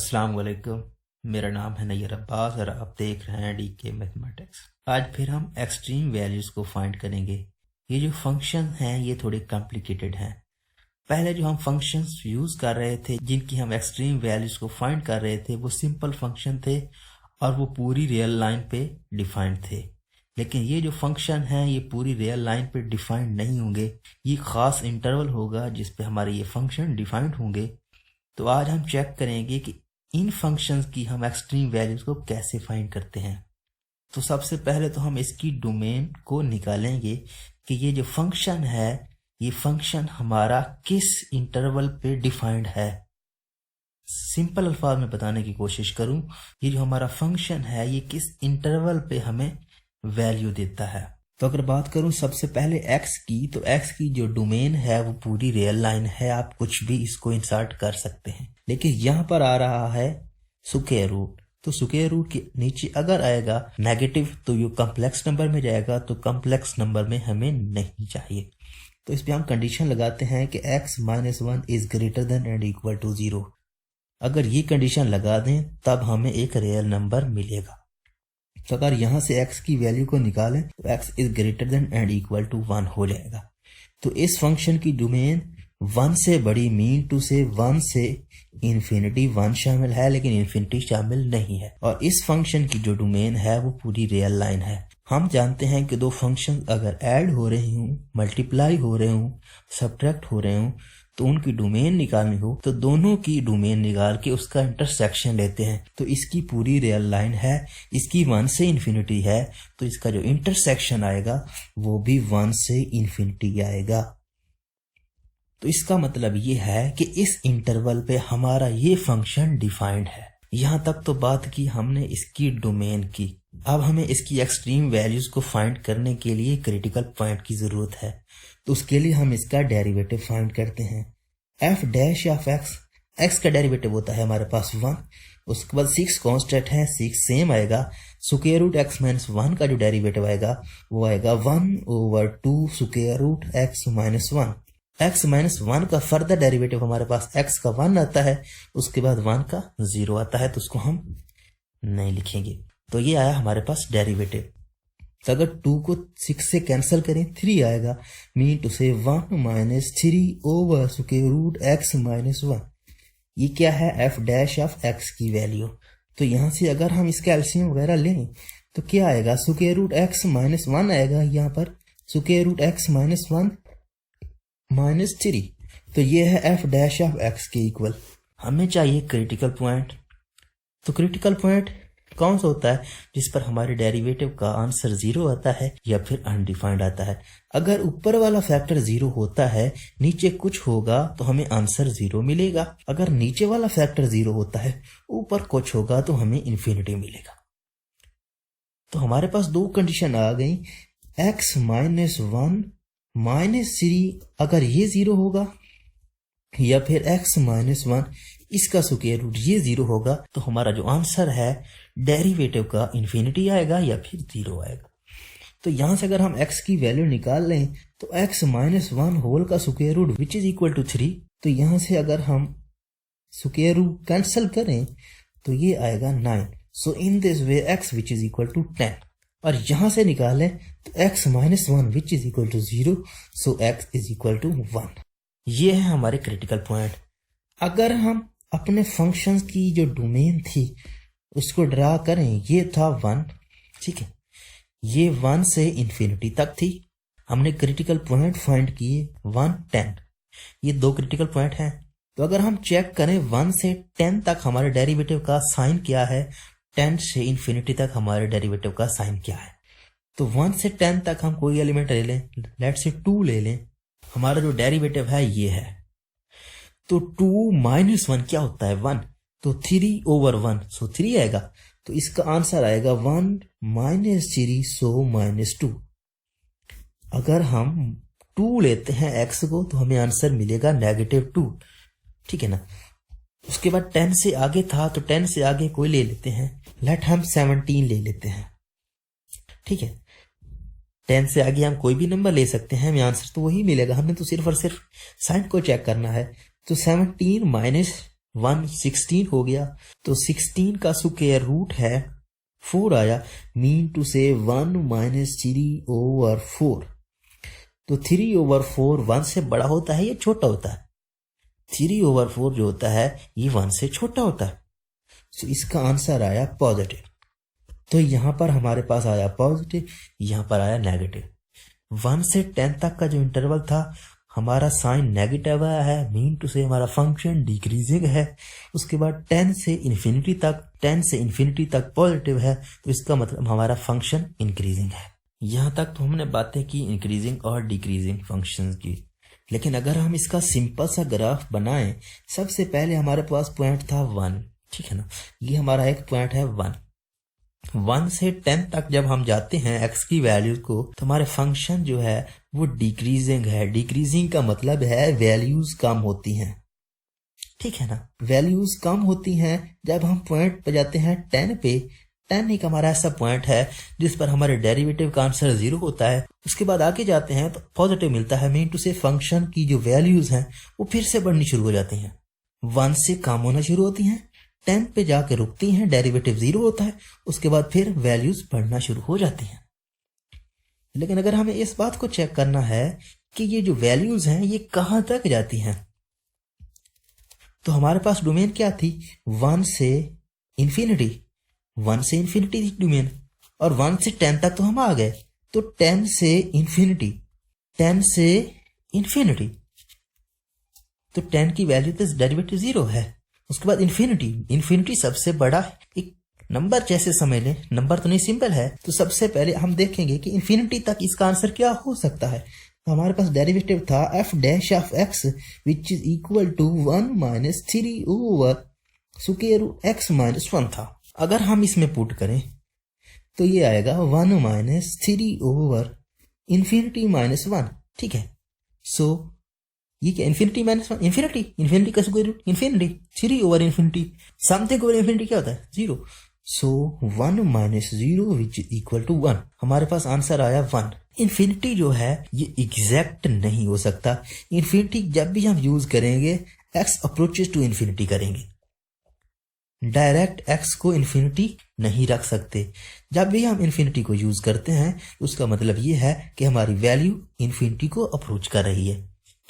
अस्सलाम वालेकुम। मेरा नाम है नैयर अब्बास और आप देख रहे हैं डीके मैथमेटिक्स। आज फिर हम एक्सट्रीम वैल्यूज़ को फाइंड करेंगे। ये जो फंक्शन हैं ये थोड़े कॉम्प्लिकेटेड हैं। पहले जो हम फंक्शंस यूज़ कर रहे थे जिनकी हम एक्सट्रीम वैल्यूज़ को फाइंड कर रहे थे वो सिंपल फंक्शन थे और वो पूरी रियल लाइन पे डिफाइंड थे। लेकिन ये जो फंक्शन है ये पूरी रियल लाइन पे डिफाइंड नहीं होंगे। ये ख़ास इंटरवल होगा जिस पे हमारे ये फंक्शन डिफाइंड होंगे। तो आज हम चेक करेंगे कि इन फंक्शंस की हम एक्सट्रीम वैल्यूज को कैसे फाइंड करते हैं। तो सबसे पहले तो हम इसकी डोमेन को निकालेंगे कि ये जो फंक्शन है ये फंक्शन हमारा किस इंटरवल पे डिफाइंड है। सिंपल अल्फाज में बताने की कोशिश करूं, ये जो हमारा फंक्शन है ये किस इंटरवल पे हमें वैल्यू देता है। तो अगर बात करूं सबसे पहले x की, तो x की जो डोमेन है वो पूरी रियल लाइन है। आप कुछ भी इसको इंसर्ट कर सकते हैं। लेकिन यहाँ पर आ रहा है स्क्वायर रूट, तो स्क्वायर रूट के नीचे अगर आएगा नेगेटिव तो ये कॉम्प्लेक्स नंबर में जाएगा, तो कॉम्प्लेक्स नंबर में हमें नहीं चाहिए। तो इस पे हम कंडीशन लगाते हैं कि x - 1 is greater than and equal to 0। अगर ये कंडीशन लगा दें तब हमें एक रियल नंबर मिलेगा। तो अगर यहां से x की वैल्यू को निकालें तो x is greater than and equal to 1 हो जाएगा। तो इस फंक्शन की डोमेन 1 से बड़ी मीन टू से 1 से इन्फिनिटी 1 शामिल है लेकिन इन्फिनिटी शामिल नहीं है। और इस फंक्शन की जो डोमेन है वो पूरी रियल लाइन है। हम जानते हैं कि दो फंक्शन अगर ऐड हो रहे हों, मल्टीप्लाई हो रहे हों, सब्ट्रैक्ट हो रहे हों तो उनकी डोमेन निकालनी हो तो दोनों की डोमेन निकाल के उसका इंटरसेक्शन लेते हैं। तो इसकी पूरी रियल लाइन है, इसकी 1 से इन्फिनिटी है तो इसका जो इंटरसेक्शन आएगा वो भी 1 से इन्फिनिटी आएगा। तो इसका मतलब ये है कि इस इंटरवल पे हमारा ये फंक्शन डिफाइंड है। यहां तक तो बात की हमने इसकी डोमेन की। अब हमें इसकी एक्सट्रीम वैल्यूज को फाइंड करने के लिए क्रिटिकल पॉइंट की जरूरत है। तो उसके लिए हम इसका डेरिवेटिव फाइंड करते हैं। एफ डैश ऑफ एक्स का डेरिवेटिव होता है हमारे पास 1। उसके बाद 6 कांस्टेंट है, 6 सेम आएगा। स्क्वायर रूट x - 1 का जो डेरिवेटिव आएगा वो आएगा 1/2 स्क्वायर रूट x - 1। x - 1 का फर्दर डेरिवेटिव हमारे पास x का 1 आता है, उसके बाद 1 का 0 आता है, तो उसको हम नहीं लिखेंगे। तो ये आया हमारे पास डेरिवेटिव। तो अगर 2 को 6 से कैंसिल करें 3 आएगा, मीन टू से 1 - 3 ओवर स्क्वायर रूट x - 1। ये क्या है? f डैश ऑफ x की वैल्यू। तो यहां से अगर हम इसका एलसीएम वगैरह लें तो क्या आएगा? स्क्वायर रूट x - 1 आएगा, यहाँ पर स्क्वायर रूट x - 1 - 3। तो ये है f डैश ऑफ x के इक्वल। हमें चाहिए क्रिटिकल पॉइंट। तो क्रिटिकल पॉइंट कौन सा होता है? जिस पर हमारे डेरिवेटिव का आंसर 0 आता है या फिर अनडिफाइंड आता है। अगर ऊपर वाला फैक्टर 0 होता है, नीचे कुछ होगा तो हमें आंसर 0 मिलेगा। अगर नीचे वाला फैक्टर 0 होता है, ऊपर कुछ होगा तो हमें इन्फिनिटी मिलेगा। तो हमारे पास दो कंडीशन आ गई। x - 1 - 3 अगर ये 0 होगा या फिर x - 1 इसका स्क्वायर रूट ये 0 होगा तो हमारा जो आंसर है डेरिवेटिव का इन्फिनिटी आएगा या फिर 0 आएगा। तो यहां से अगर हम x की वैल्यू निकाल लें तो x - 1 होल का square root which is equal to 3। तो यहां से अगर हम स्क्वायर रूट कैंसिल करें तो ये आएगा 9। So in this way x which is equal to 10। और यहां से निकालें तो x - 1 which is equal to 0। So x is equal to 1। ये है हमारे क्रिटिकल पॉइंट। अगर हम अपने फंक्शंस की जो डोमेन थी उसको ड्रा करें, ये था 1, ठीक है, ये 1 से इन्फिनिटी तक थी। हमने क्रिटिकल पॉइंट फाइंड किए 1, 10। ये दो क्रिटिकल पॉइंट हैं। तो अगर हम चेक करें 1 से 10 तक हमारे डेरिवेटिव का साइन क्या है, 10 से इन्फिनिटी तक हमारे डेरिवेटिव का साइन क्या है। तो 1 से 10 तक हम कोई एलिमेंट ले लें, लेट्स से 2 ले लें। हमारा जो डेरिवेटिव है ये है। तो 2 - 1 क्या होता है? 1। तो 3/1 सो 3 आएगा। तो इसका आंसर आएगा 1 - 3 सो -2। अगर हम 2 लेते हैं x को तो हमें आंसर मिलेगा -2, ठीक है ना। उसके बाद 10 से आगे था तो 10 से आगे कोई ले लेते हैं, लेट हम 17 ले लेते हैं, ठीक है। 10 से आगे हम कोई भी नंबर ले सकते हैं, हमें आंसर तो वही मिलेगा। हमने तो सिर्फ और सिर्फ साइन को चेक करना है। तो 17 - 16 हो गया, तो 16 का स्क्वायर रूट है 4 आया, मीन टू से 1 माइनस 3/4। तो 3/4 1 से बड़ा होता है या छोटा होता है? 3/4 जो होता है ये 1 से छोटा होता है। तो इसका आंसर आया पॉजिटिव। तो यहां पर हमारे पास आया पॉजिटिव, यहां पर आया नेगेटिव। 1 से 10 तक का जो इंटरवल था हमारा साइन नेगेटिव आया है, मीन टू से हमारा फंक्शन डिक्रीजिंग है। उसके बाद 10 से इन्फिनिटी तक पॉजिटिव है, तो इसका मतलब हमारा फंक्शन इंक्रीजिंग है। यहां तक तो हमने बातें की इंक्रीजिंग और डिक्रीजिंग फंक्शंस की, लेकिन अगर हम इसका सिंपल सा ग्राफ बनाएं, सबसे पहले हमारे पास पॉइंट था 1, ठीक है ना, ये हमारा एक पॉइंट है 1। 1 से 10 तक जब हम जाते हैं x की वैल्यूज को, तो हमारे फंक्शन जो है वो डिक्रीजिंग है। डिक्रीजिंग का मतलब है वैल्यूज कम होती हैं, ठीक है ना, वैल्यूज कम होती हैं। जब हम पॉइंट पे जाते हैं 10 पे, 10 एक हमारा ऐसा पॉइंट है जिस पर हमारे डेरिवेटिव का आंसर 0 होता है। उसके बाद आगे जाते हैं तो पॉजिटिव मिलता है, मीन टू से फंक्शन की जो वैल्यूज हैं वो फिर से बढ़नी शुरू हो जाती हैं, 1 से कम होना शुरू होती हैं, 10 पे जाके रुकती हैं, डेरिवेटिव 0 होता है, उसके बाद फिर वैल्यूज बढ़ना शुरू हो जाती हैं। लेकिन अगर हमें इस बात को चेक करना है कि ये जो वैल्यूज हैं ये कहां तक जाती हैं, तो हमारे पास डोमेन क्या थी? 1 से इन्फिनिटी, 1 से इन्फिनिटी थी डोमेन, और 1 से 10 तक तो हम आ गए। तो 10 से इन्फिनिटी, 10 से इन्फिनिटी, तो 10 की वैल्यू तो डेरिवेटिव 0 है। उसके बाद इन्फिनिटी सबसे बड़ा एक नंबर जैसे समझ लें, नंबर तो नहीं सिंबल है, तो सबसे पहले हम देखेंगे कि इन्फिनिटी तक इसका आंसर क्या हो सकता है। तो हमारे पास डेरिवेटिव था f dash of x which is equal to 1 minus 3 over square root x minus 1 था। अगर हम इसमें पुट करें तो ये आएगा 1 माइनस 3 ओवर इन्फिनिटी माइनस 1, ठीक है। सो ये क्या, इन्फिनिटी माइनस 1, इन्फिनिटी का square root infinity, 3 over infinity, something over infinity क्या होता है? 0। So 1 minus 0 which is equal to 1। हमारे पास आंसर आया 1। इन्फिनिटी जो है ये एग्जैक्ट नहीं हो सकता। इन्फिनिटी जब भी हम यूज करेंगे x अप्रोचेस टू इन्फिनिटी करेंगे, डायरेक्ट x को इन्फिनिटी नहीं रख सकते। जब भी हम इन्फिनिटी को यूज करते हैं उसका मतलब ये है कि हमारी वैल्यू इन्फिनिटी को अप्रोच कर रही है,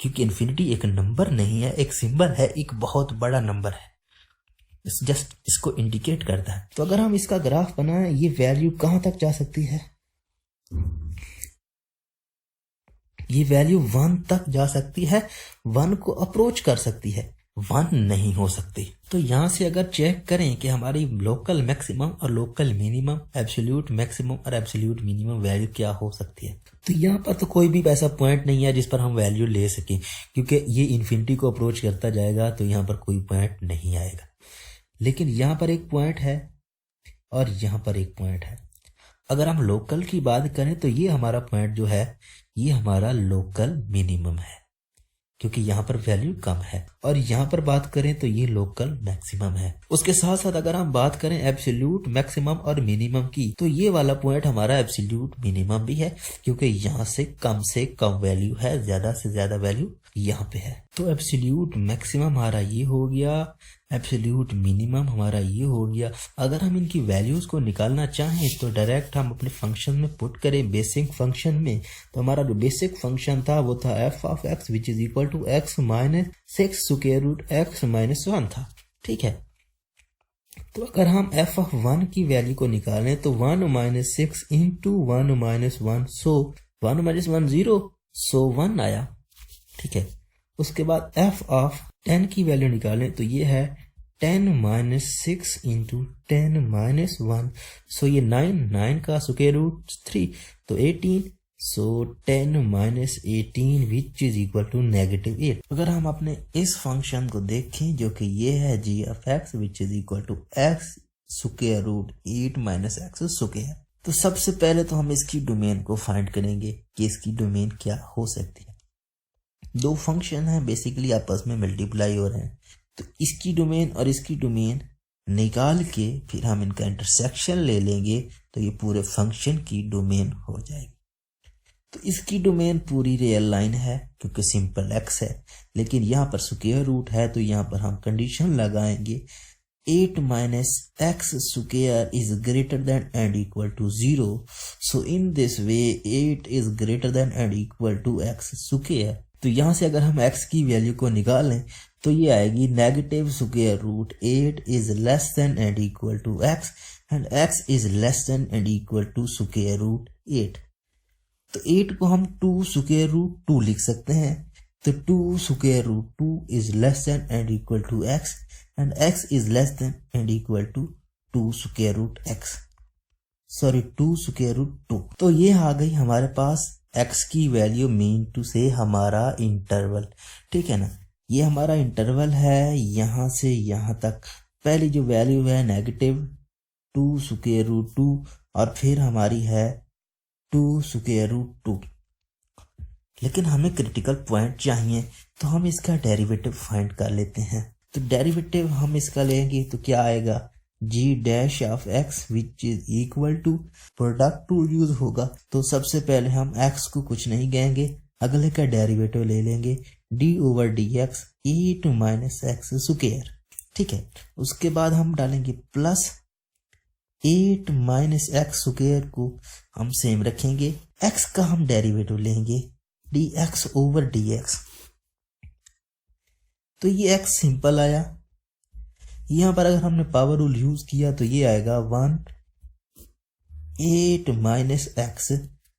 क्योंकि इन्फिनिटी एक नंबर नहीं है, एक सिंबल है, एक बहुत बड़ा नंबर है, जस्ट इसको इंडिकेट करता है। तो अगर हम इसका ग्राफ बनाएं, ये वैल्यू कहां तक जा सकती है? ये वैल्यू 1 तक जा सकती है, 1 को अप्रोच कर सकती है, 1 नहीं हो सकती। तो यहां से अगर चेक करें कि हमारी लोकल मैक्सिमम और लोकल मिनिमम, एब्सोल्यूट मैक्सिमम और एब्सोल्यूट मिनिमम वैल्यू क्या हो सकती है, तो यहाँ पर तो कोई भी ऐसा पॉइंट नहीं है जिस पर हम वैल्यू ले सकें, क्योंकि ये इन्फिनिटी को अप्रोच करता जाएगा तो यहाँ पर कोई पॉइंट नहीं आएगा। लेकिन यहाँ पर एक पॉइंट है और यहाँ पर एक पॉइंट है। अगर हम लोकल की बात करें तो ये हमारा पॉइंट जो है ये हमारा लोकल मिनिमम है, क्योंकि यहाँ पर वैल्यू कम है, और यहाँ पर बात करें तो ये लोकल मैक्सिमम है। उसके साथ साथ अगर हम बात करें एब्सोल्यूट मैक्सिमम और मिनिमम की, तो ये वाला पॉइंट हमारा एब्सोल्यूट मिनिमम भी है, क्योंकि यहाँ से कम वैल्यू है, ज्यादा से ज्यादा वैल्यू यहाँ पे है। तो एब्सोल्यूट मैक्सिमम हमारा ये हो गया, एब्सोल्यूट मिनिमम हमारा ये हो गया। अगर हम इनकी वैल्यूज को निकालना चाहें तो डायरेक्ट हम अपने फंक्शन में पुट करें, बेसिक फंक्शन में। तो हमारा जो बेसिक फंक्शन था वो था f of x which is equal to x minus 6 square root x minus 1 था, ठीक है। तो अगर हम f ऑफ 1 की वैल्यू को निकालें तो 1 माइनस 6 इंटू 1 माइनस 1, सो 1 माइनस 1 0, सो 1 आया, ठीक है। उसके बाद f ऑफ 10 की वैल्यू निकालें तो ये है 10 माइनस 6 इंटू 10 माइनस 1, सो ये 9 का स्क्वायर रूट 3, तो 18, so 10 minus 18 which is equal to -8। अगर हम अपने इस फंक्शन को देखें जो कि ये है g of x which is equal to x square root 8 minus x square, तो सबसे पहले तो हम इसकी डोमेन को फाइंड करेंगे कि इसकी डोमेन क्या हो सकती है। दो फंक्शन है बेसिकली आपस में मल्टीप्लाई हो रहे हैं, तो इसकी डोमेन और इसकी डोमेन निकाल के फिर हम इनका इंटरसेक्शन ले लेंगे तो ये पूरे फंक्शन की डोमेन हो जाएगी। तो इसकी डोमेन पूरी रियल लाइन है क्योंकि सिंपल एक्स है, लेकिन यहाँ पर स्क्वायर रूट है तो यहाँ पर हम कंडीशन लगाएंगे 8 minus x square is greater than and equal to 0. So in this way 8 is greater than and equal to x square. तो यहाँ से अगर हम x की वैल्यू को निकालें तो ये आएगी negative square root 8 is less than and equal to x and x is less than and equal to square root 8. तो 8 को हम 2 स्क्वायर रूट 2 लिख सकते हैं, तो 2 square root 2 is less than and equal to x and x is less than and equal to 2 square root x, sorry 2 square root 2. तो ये आ गई हमारे पास x की वैल्यू मीन टू से हमारा इंटरवल, ठीक है ना। ये हमारा इंटरवल है यहाँ से यहाँ तक। पहली जो वैल्यू है नेगेटिव 2 square root 2 और फिर हमारी है 2 square root 2। लेकिन हमें क्रिटिकल पॉइंट चाहिए तो हम इसका डेरिवेटिव फाइंड कर लेते हैं। तो डेरिवेटिव हम इसका लेंगे तो क्या आएगा, g dash of x which is equal to product tool use होगा। तो सबसे पहले हम x को कुछ नहीं कहेंगे, अगले का डेरिवेटिव ले लेंगे d over D x 8 minus x square, ठीक है। उसके बाद हम डालेंगे प्लस 8 माइनस एक्स स्क्वायर को हम सेम रखेंगे, x का हम डेरिवेटिव लेंगे dx ओवर dx। तो ये x सिंपल आया। यहाँ पर अगर हमने पावर रूल यूज किया तो ये आएगा 8 माइनस एक्स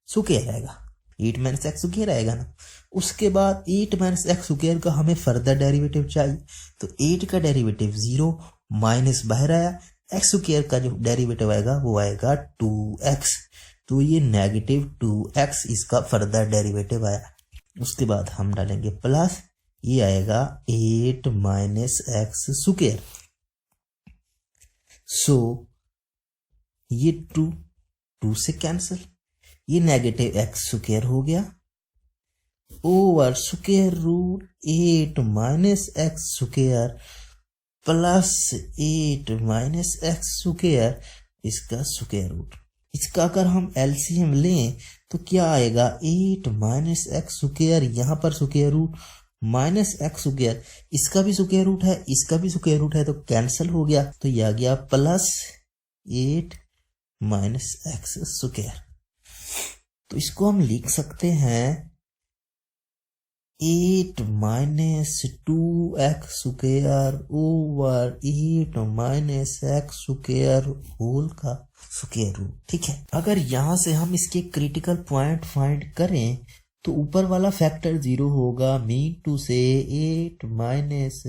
स्क्वायर आएगा, 8 माइनस एक्स स्क्वायर आएगा ना। उसके बाद 8 माइनस एक्स स्क्वायर का हमें फर्दर डेरिवेटिव चाहिए, तो 8 का डेरिवेटिव 0 माइनस बाहर आया, एक्स स्क्वायर का जो डेरिवेटिव आएगा वो आएगा 2x, तो ये नेगेटिव 2x इसका फर्दर डेरिवेटिव आया। उसके बाद हम डालेंगे प्लस, ये आएगा 8 माइनस एक्स स्क्वायर, सो ये 2 से कैंसिल, ये नेगेटिव एक्स स्क्वायर हो गया over square root 8 minus x square plus 8 minus x square इसका स्क्वायर रूट। इसका अगर हम एलसीएम लें तो क्या आएगा, 8 माइनस एक्स स्क्वायर, यहाँ पर square root minus x square, इसका भी स्क्वायर रूट है इसका भी स्क्वायर रूट है तो कैंसिल हो गया, तो यह आ गया प्लस 8 माइनस एक्स स्क्वायर। तो इसको हम लिख सकते हैं 8 minus 2x square over 8 minus x square whole का स्क्वायर रूट, ठीक है। अगर यहां से हम इसके क्रिटिकल पॉइंट फाइंड करें तो ऊपर वाला फैक्टर 0 होगा, मीन टू से 8 minus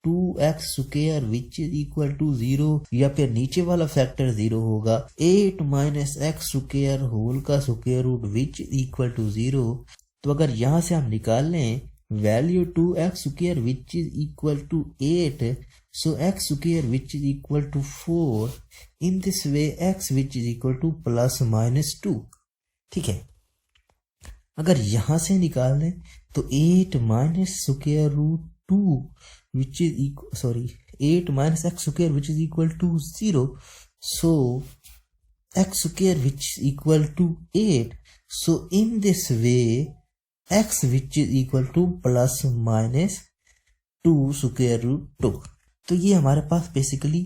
2x square which is equal to 0, या फिर नीचे वाला फैक्टर 0 होगा 8 माइनस एक्स स्क्वायर होल का square root which is equal to 0। तो अगर यहां से हम निकाल लें value 2x square which is equal to 8, so x square which is equal to 4, in this way x which is equal to plus minus 2, ठीक है। अगर यहां से निकाल लें तो 8 minus square root 2 which is equal, sorry 8 minus x square which is equal to 0, so x square which is equal to 8, so in this way x which is equal to plus minus 2 square root 2। तो ये हमारे पास basically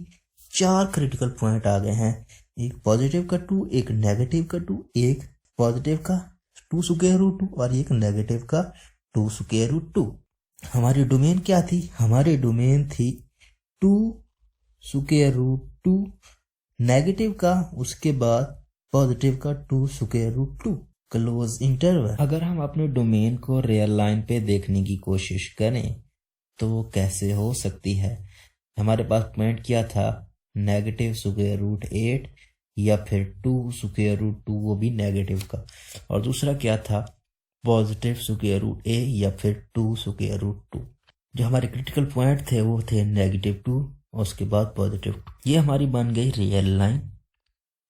4 critical point आ गए हैं, एक positive का 2, एक नेगेटिव का 2, एक पॉजिटिव का 2 स्क्वायर रूट 2 और एक नेगेटिव का 2 स्क्वायर रूट 2। हमारी डोमेन क्या थी, हमारी डोमेन थी 2 स्क्वायर रूट 2 नेगेटिव का, उसके बाद पॉजिटिव का 2 स्क्वायर रूट 2 क्लोज इंटरवल। अगर हम अपने डोमेन को रियल लाइन पे देखने की कोशिश करें तो वो कैसे हो सकती है। हमारे पास पॉइंट क्या था, नेगेटिव स्क्वायर रूट 8 या फिर 2 स्क्वायर रूट 2 वो भी नेगेटिव का, और दूसरा क्या था पॉजिटिव स्क्वायर रूट a या फिर 2 स्क्वायर रूट 2। जो हमारे क्रिटिकल पॉइंट थे वो थे नेगेटिव 2 और उसके बाद पॉजिटिव 2। ये हमारी बन गई रियल लाइन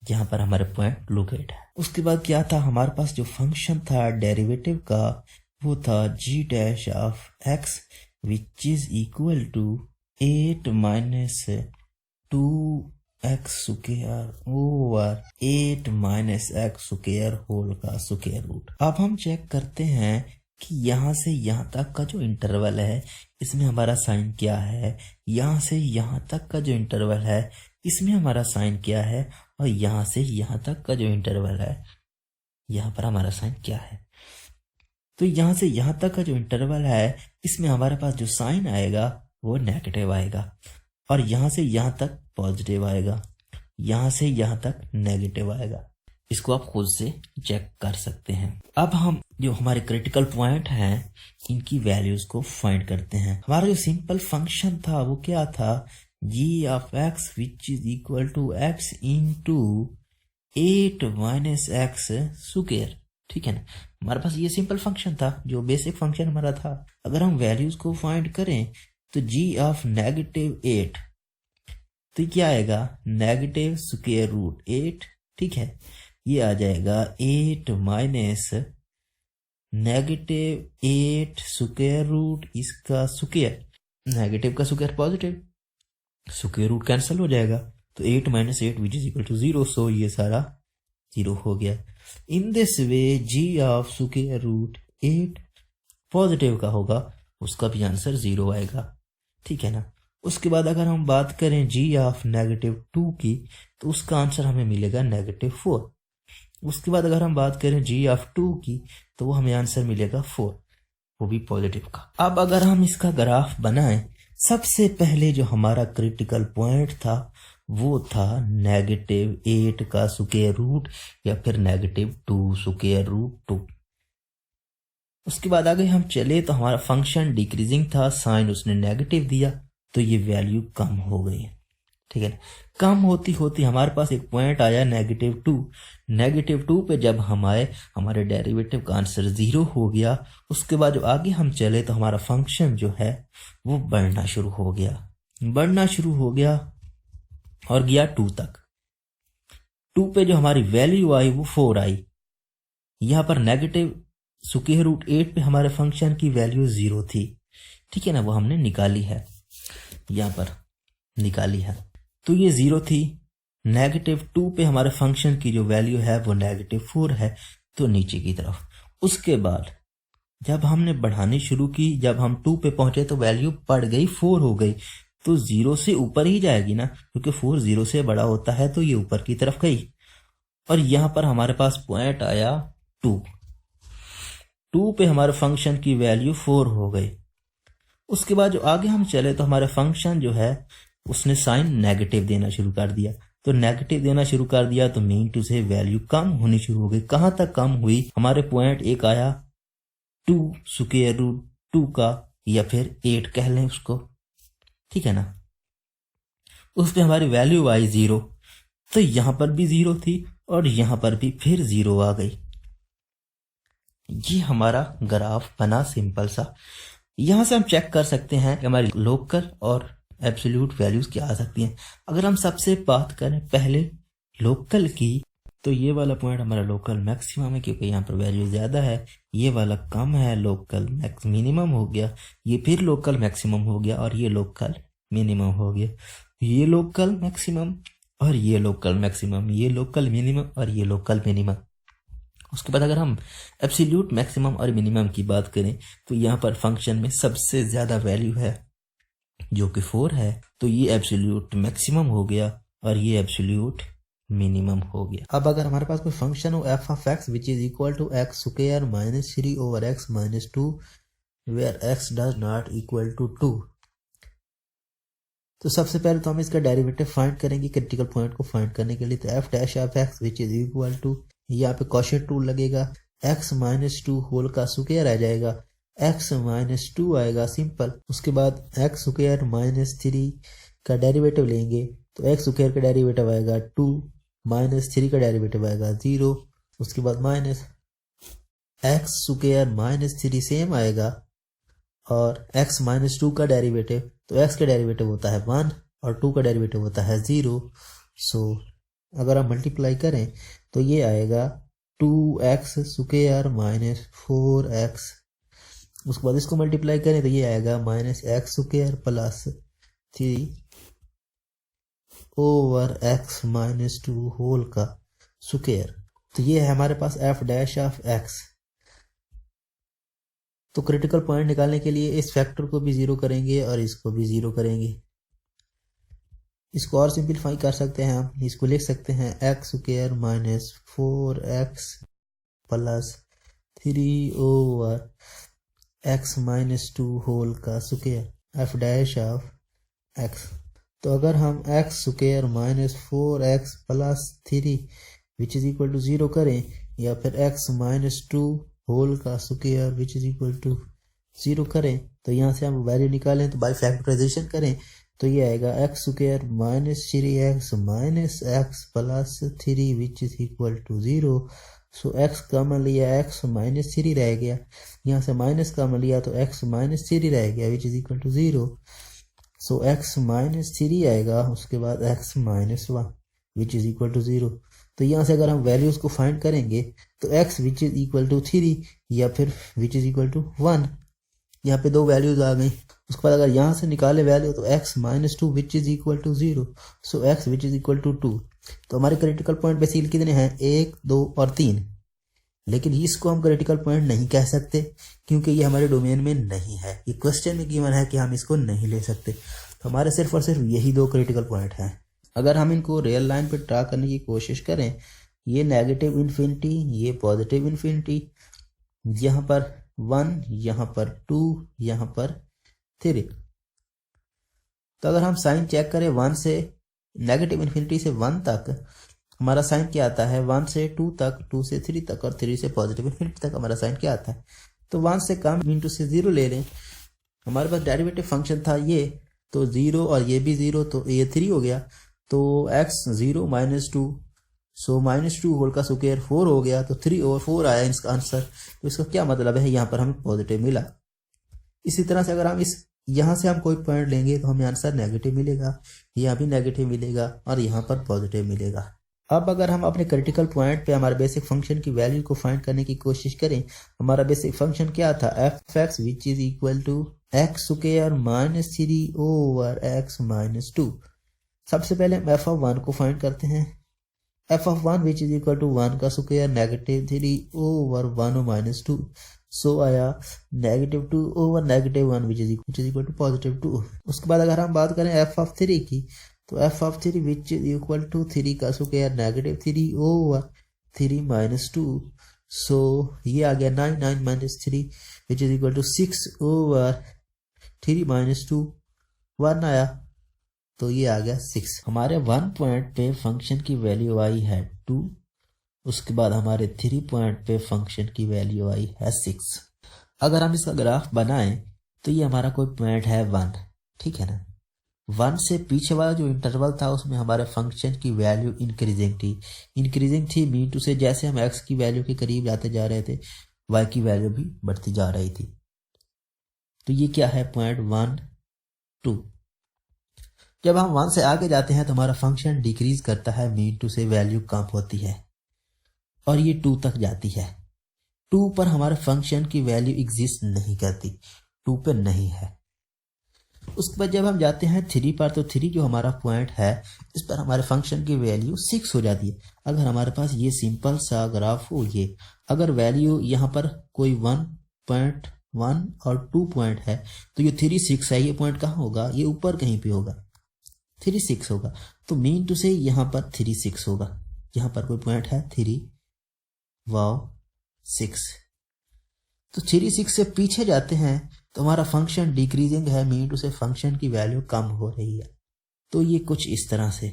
जहां पर हमारे पॉइंट लोकेट है। उसके बाद क्या था, हमारे पास जो फंक्शन था डेरिवेटिव का वो था g dash of x which is equal to 8 minus 2 X square over 8 minus x square whole का स्क्वायर रूट। अब हम चेक करते हैं कि यहाँ से यहाँ तक का जो इंटरवल है इसमें हमारा साइन क्या है, यहाँ से यहाँ तक का जो इंटरवल है इसमें हमारा साइन क्या है, और यहाँ से यहाँ तक का जो इंटरवल है यहाँ पर हमारा साइन क्या है। तो यहाँ से यहाँ तक का जो इंटरवल है इसमें हमारे पास जो साइन आएगा वो नेगेटिव आएगा, और यहाँ से यहाँ तक पॉजिटिव आएगा, यहाँ से यहाँ तक नेगेटिव आएगा। इसको आप खुद से चेक कर सकते हैं। अब हम जो हमारे क्रिटिकल पॉइंट हैं इनकी वैल्यूज को फाइंड करते हैं। हमारा जो सिंपल फंक्शन था वो क्या था, g of x which is equal to x into 8 minus x square. ठीक है ना, हमारे पास ये सिंपल फंक्शन था जो बेसिक फंक्शन हमारा था। अगर हम वैल्यूज को फाइंड करें तो जी ऑफ नेगेटिव 8 तो क्या आएगा, नेगेटिव स्क्वायर रूट 8। ठीक है, ये आ जाएगा 8 माइनस नेगेटिव 8 स्क्वायर रूट इसका स्क्वायर, नेगेटिव का square positive, square root cancel हो जाएगा तो 8 minus 8 which is equal to 0। So ये सारा 0 हो गया। In this way G of square root 8 positive का होगा, उसका भी आंसर 0 आएगा। ठीक है ना। उसके बाद अगर हम बात करें जी ऑफ नेगेटिव 2 की तो उसका आंसर हमें मिलेगा नेगेटिव 4। उसके बाद अगर हम बात करें जी ऑफ 2 की तो वो हमें आंसर मिलेगा 4, वो भी पॉजिटिव का। अब अगर हम इसका ग्राफ बनाएं, सबसे पहले जो हमारा क्रिटिकल पॉइंट था वो था नेगेटिव 8 का स्क्वायर रूट या फिर नेगेटिव 2 स्क्वायर रूट 2। उसके बाद आगे हम चले तो हमारा फंक्शन डिक्रीजिंग था, साइन उसने नेगेटिव दिया तो ये वैल्यू कम हो गई। ठीक है, कम होती होती हमारे पास एक पॉइंट आया नेगेटिव 2। नेगेटिव 2 पे जब हम आए हमारे डेरिवेटिव का आंसर 0 हो गया। उसके बाद जो आगे हम चले तो हमारा फंक्शन जो है वो बढ़ना शुरू हो गया और गया 2 तक। 2 पे जो हमारी वैल्यू आई वो 4 आई। यहाँ पर नेगेटिव स्क्वायर रूट 8 पे हमारे फंक्शन की वैल्यू 0 थी। ठीक है ना, वो हमने निकाली है, यहाँ पर निकाली है, तो ये 0 थी। नेगेटिव 2 पे हमारे फंक्शन की जो वैल्यू है वो नेगेटिव 4 है, तो नीचे की तरफ। उसके बाद जब हमने बढ़ानी शुरू की, जब हम 2 पे पहुंचे तो वैल्यू बढ़ गई, 4 हो गई, तो 0 से ऊपर ही जाएगी ना, क्योंकि 4 0 से बड़ा होता है, तो ये ऊपर की तरफ गई। और यहां पर हमारे पास पॉइंट आया 2 पे हमारे फंक्शन की वैल्यू 4 हो गई। उसके बाद जो आगे हम चले तो हमारे फंक्शन जो है उसने साइन नेगेटिव देना शुरू कर दिया। तो नेगेटिव देना शुरू कर दिया तो मीन टू से वैल्यू कम होनी शुरू हो गई। कहां तक कम हुई, हमारे पॉइंट एक आया 2 स्क्वायर रूट 2 का, या फिर 8 कह लें उसको। ठीक है ना, उस पे हमारी वैल्यू आई 0, तो यहां पर भी 0 थी और यहां पर भी फिर 0 आ गई। ये हमारा ग्राफ बना सिंपल सा। यहां से हम चेक कर सकते हैं कि हमारी लोकल और एब्सोल्यूट वैल्यूज क्या आ सकती हैं। अगर हम सबसे बात करें पहले लोकल की, तो ये वाला पॉइंट हमारा लोकल मैक्सिमम है, क्योंकि यहाँ पर वैल्यू ज्यादा है। ये वाला कम है, लोकल मिनिमम हो गया। ये फिर लोकल मैक्सिमम हो गया और ये लोकल मिनिमम हो गया। ये लोकल मैक्सिमम और ये लोकल मैक्सिमम, ये लोकल मिनिमम और ये लोकल मिनिमम। उसके बाद अगर हम एब्सोल्यूट मैक्सिमम और मिनिमम की बात करें तो यहाँ पर फंक्शन में सबसे ज्यादा वैल्यू है जो कि 4 है, तो ये एब्सोल्यूट मैक्सिमम हो गया और ये एब्सोल्यूट मिनिमम हो गया। अब अगर हमारे पास कोई फंक्शन हो f of x which is equal to x square minus 3 over x minus 2 where x does not equal to 2, तो सबसे पहले तो हम इसका डेरिवेटिव फाइंड करेंगे क्रिटिकल पॉइंट को फाइंड करने के लिए। तो f dash of x which is equal to, यहाँ पे कोशेंट रूल लगेगा, x माइनस 2 होल का स्क्वायर आ जाएगा, x माइनस 2 आएगा सिंपल। उसके बाद x स्क्वायर माइनस 3 का डेरिवेटिव लेंगे तो x स्क्वायर का डेरिवेटिव आएगा 2 माइनस 3 का डेरिवेटिव आएगा 0। उसके बाद minus x square minus 3 same आएगा और x माइनस 2 का डेरिवेटिव, तो x का डेरिवेटिव होता है 1 और 2 का डेरिवेटिव होता है 0। सो अगर हम मल्टीप्लाई करें तो ये आएगा 2x स्क्वायर माइनस 4x। उसके बाद इसको मल्टीप्लाई करें तो ये आएगा minus x square plus 3 over x minus 2 whole का स्क्वायर। तो ये है हमारे पास एफ डैश ऑफ एक्स। तो क्रिटिकल पॉइंट निकालने के लिए इस फैक्टर को भी जीरो करेंगे और इसको भी जीरो करेंगे। इसको और सिंपलीफाई कर सकते हैं, हम इसको लिख सकते हैं x square minus 4x plus 3 over x minus 2 whole का square f dash of x. तो अगर हम x square minus 4x plus 3 which is equal to 0 करें, या फिर एक्स माइनस 2 होल का square which is equal to 0 करें, तो यहाँ से हम वैल्यू निकालें तो बाय फैक्टराइजेशन करें तो ये आएगा x square minus 3x minus x plus 3 which is equal to 0। So x common लिया, एक्स माइनस 3 रह गया, यहाँ से माइनस कॉमन लिया तो एक्स माइनस 3 रह गया which is equal to 0। So x minus 3 आएगा, उसके बाद x minus 1 which is equal to 0। तो यहाँ से अगर हम वैल्यूज को फाइंड करेंगे तो x which is equal to 3 या फिर विच इज इक्वल टू 1, यहाँ पे दो वैल्यूज आ गई। उसके बाद अगर यहाँ से निकाले वैल्यू तो x minus 2 which is equal to 0। So x which is equal to 2। तो हमारे क्रिटिकल पॉइंट बेसिकली कितने हैं, 1, 2 और 3। लेकिन इसको हम क्रिटिकल पॉइंट नहीं कह सकते क्योंकि ये हमारे डोमेन में नहीं है, ये क्वेश्चन में गिवन है कि हम इसको नहीं ले सकते। तो हमारे सिर्फ और सिर्फ यही दो क्रिटिकल पॉइंट हैं। अगर हम इनको रियल लाइन पे ड्रा करने की कोशिश करें, ये नेगेटिव इन्फिनिटी, ये पॉजिटिव इन्फिनिटी, यहाँ पर 1, यहाँ पर 2, यहाँ पर 3। तो अगर हम साइन चेक करें 1 से नेगेटिव इन्फिनिटी से 1 तक हमारा साइन क्या आता है, 1 से 2 तक, 2 से 3 तक और 3 से पॉजिटिव इन्फिनिटी तक हमारा साइन क्या आता है। तो 1 से कम इंटू से 0 ले लें, हमारे पास डेरिवेटिव फंक्शन था ये, तो 0 और ये भी 0, तो ये 3 हो गया। तो x 0 minus 2, so minus 2 whole का स्क्वायर 4 हो गया, तो 3 ओवर 4 आया इसका आंसर। तो इसका क्या मतलब है, यहाँ पर हमें पॉजिटिव मिला। इसी तरह से अगर हम यहाँ से हम कोई पॉइंट लेंगे तो हमें आंसर नेगेटिव मिलेगा, यहाँ भी नेगेटिव मिलेगा और यहाँ पर पॉजिटिव मिलेगा। अब अगर हम अपने क्रिटिकल पॉइंट पे हमारे बेसिक फंक्शन की वैल्यू को फाइंड करने की कोशिश करें, हमारा बेसिक फंक्शन क्या था, f x which is equal to x square minus 3 over x minus 2। सबसे पहले हम एफ ऑफ 1 को फाइंड करते हैं। F of 1 which is equal to 1 का square negative 3 over 1 minus 2। So आया negative 2 over negative 1 which is equal to positive 2। उसके बाद अगर हम बात करें एफ ऑफ 3 की, तो f of 3 which is equal to 3 का square negative 3 over 3 minus 2। So ये आ गया 9 minus 3 which is equal to 6 over 3 minus 2, 1 आया, तो ये आ गया 6। हमारे 1 पॉइंट पे फंक्शन की वैल्यू आई है 2, उसके बाद हमारे 3 पॉइंट पे फंक्शन की वैल्यू आई है 6। अगर हम इसका ग्राफ बनाएं तो ये हमारा कोई पॉइंट है 1, ठीक है ना। 1 से पीछे वाला जो इंटरवल था उसमें हमारे फंक्शन की वैल्यू इंक्रीजिंग थी मीन टू से जैसे हम x की वैल्यू के करीब जाते जा रहे थे y की वैल्यू भी बढ़ती जा रही थी। तो ये क्या है, पॉइंट 1, 2। जब हम 1 से आगे जाते हैं तो हमारा फंक्शन डिक्रीज करता है, मीन टू से वैल्यू कम होती है और ये 2 तक जाती है। 2 पर हमारे फंक्शन की वैल्यू एग्जिस्ट नहीं करती, 2 पे नहीं है। उसके बाद जब हम जाते हैं 3 पर, तो 3 जो हमारा पॉइंट है इस पर हमारे फंक्शन की वैल्यू 6 हो जाती है। अगर हमारे पास ये सिंपल सा ग्राफ हो, ये अगर वैल्यू यहाँ पर कोई 1.1 और 2 पॉइंट है तो ये 3, 6 है, ये पॉइंट कहाँ होगा, ये ऊपर कहीं पे होगा, 3, 6 होगा। तो मीन टू से यहाँ पर 3, 6 होगा, यहाँ पर कोई पॉइंट है 3, 6। तो 3, 6 से पीछे जाते हैं तो हमारा फंक्शन डिक्रीजिंग है, मीन टू से फंक्शन की वैल्यू कम हो रही है। तो ये कुछ इस तरह से,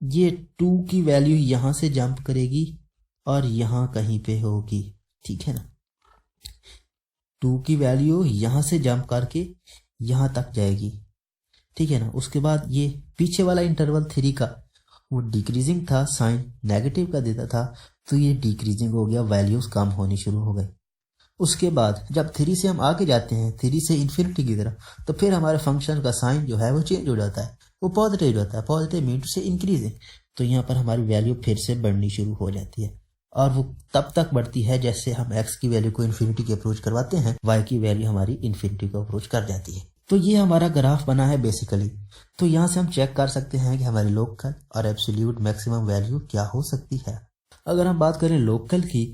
ये 2 की वैल्यू यहां से जंप करेगी और यहां कहीं पे होगी, ठीक है ना। 2 की वैल्यू यहां से जंप करके यहां तक जाएगी, ठीक है ना। उसके बाद ये पीछे वाला इंटरवल 3 का वो डिक्रीजिंग था, साइन नेगेटिव का देता था, तो ये डिक्रीजिंग हो गया, वैल्यूज कम होनी शुरू हो गई। उसके बाद जब 3 से हम आगे जाते हैं, 3 से इन्फिनिटी की तरफ, तो फिर हमारे फंक्शन का साइन जो है वो चेंज हो जाता है, वो पॉजिटिव हो जाता है, पॉजिटिव मीन टू से इंक्रीजिंग। तो यहाँ पर हमारी वैल्यू फिर से बढ़नी शुरू हो जाती है और वो तब तक बढ़ती है जैसे हम x की वैल्यू को इन्फिनिटी की अप्रोच करवाते हैं, y की वैल्यू हमारी इन्फिनिटी को अप्रोच कर जाती है। तो ये हमारा ग्राफ बना है बेसिकली। तो यहाँ से हम चेक कर सकते हैं कि हमारी लोकल और एब्सोल्यूट मैक्सिमम वैल्यू क्या हो सकती है। अगर हम बात करें लोकल की,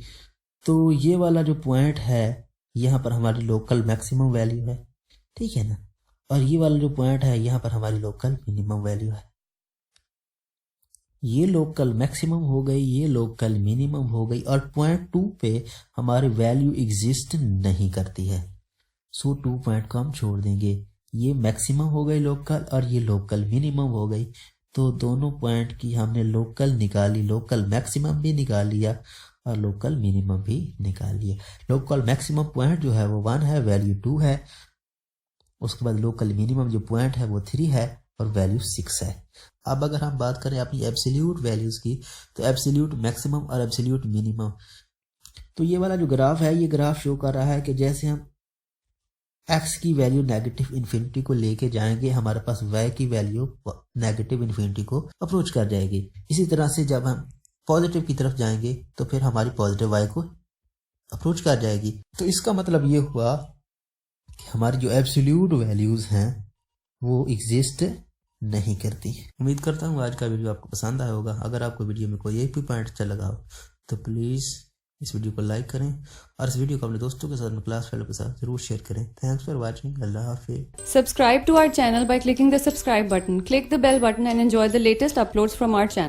तो ये वाला जो पॉइंट है यहाँ पर हमारी लोकल मैक्सिमम वैल्यू है, ठीक है ना। और ये वाला जो पॉइंट है यहाँ पर हमारी लोकल मिनिमम वैल्यू है। ये लोकल मैक्सिमम हो गई, ये लोकल मिनिमम हो गई, और पॉइंट 2 पे हमारी वैल्यू एग्जिस्ट नहीं करती है। सो 2 पॉइंट को हम छोड़ देंगे। ये मैक्सिमम हो गई लोकल और ये लोकल मिनिमम हो गई। तो दोनों पॉइंट की हमने लोकल निकाली, लोकल मैक्सिमम भी निकाल लिया और लोकल मिनिमम भी निकाल लिया। लोकल मैक्सिमम पॉइंट जो है वो 1 है, वैल्यू 2 है। उसके बाद लोकल मिनिमम जो पॉइंट है वो 3 है और वैल्यू 6 है। अब अगर हम बात करें अपनी एब्सोल्यूट वैल्यूज की, तो एब्सोल्यूट मैक्सिमम और एब्सोल्यूट मिनिमम, तो ये वाला जो ग्राफ है ये ग्राफ शो कर रहा है कि जैसे हम x की वैल्यू नेगेटिव इन्फिनिटी को लेके जाएंगे, हमारे पास y की वैल्यू नेगेटिव इन्फिनिटी को अप्रोच कर जाएगी। इसी तरह से जब हम पॉजिटिव की तरफ जाएंगे तो फिर हमारी पॉजिटिव y को अप्रोच कर जाएगी। तो इसका मतलब ये हुआ कि हमारी जो एब्सोल्यूट वैल्यूज हैं वो एग्जिस्ट नहीं करती। उम्मीद करता हूँ आज का वीडियो आपको पसंद आया होगा। अगर आपको वीडियो में कोई एक भी पॉइंट अच्छा लगा हो तो प्लीज़ इस वीडियो को लाइक करें और इस वीडियो को अपने दोस्तों के साथ, अपने क्लास फेलो के साथ जरूर शेयर करें। Thanks for watching. अल्लाह हाफिज़। Subscribe to our channel by clicking the subscribe button. Click the bell button and enjoy the latest uploads from our channel.